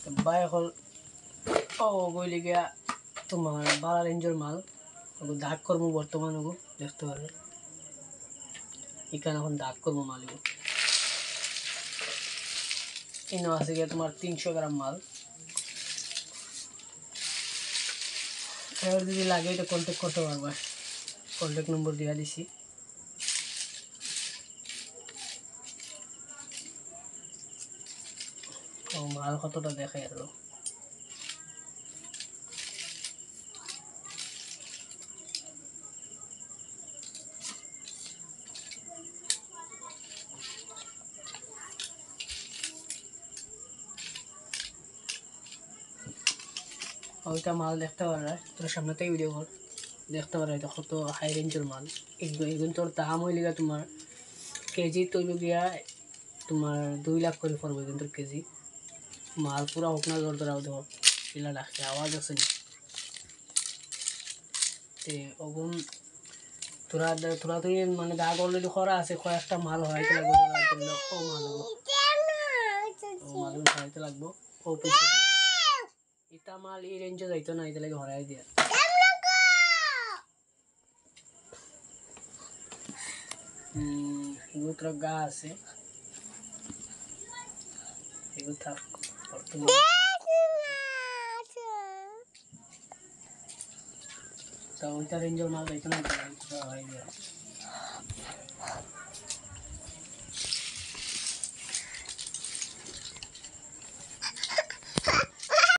তো বাই হল ও বইলে গিয়া তোমার বালা রেঞ্জের মাল দাগ করবো বর্তমান ওগো দেখতে পারবে এখানে এখন দাগ করবো মাল এগো এনে আছে গিয়া তোমার 300 গ্রাম মাল এবার যদি লাগে এটা কন্ট্যাক্ট করতে পারবা কন্ট্যাক্ট নম্বর দিয়ে দিছি ও মাল কতটা দেখাই আরো ওইটা মাল দেখতে পারা তোর সামনেতেই ভিডিও কর দেখতে পারা এটা কত হাই রেঞ্জের মাল এগুলো তোর দাম হইলে গিয়া তোমার কেজি তৈরি গিয়া তোমার 2 লাখ করে পড়বে কিন্তু কেজি মাল পুরা হোক না জোর ধরাও দেবো পিলা ডাকছে আওয়াজ আছে না তে ওগুন তোরা তোরা তুই মানে দাগ অলরেডি করা আছে কয়েকটা মাল হরাইতে লাগবে ও মাল ও মাল হরাইতে লাগবো ও পিছনে এটা মাল এই রেঞ্জে যাইতো না এটা লাগে হরাই দিয়া এগুলো তোর গা আছে এগুলো থাক তা ওইটা রেঞ্জের মাল যাইতো না হরাই দিয়া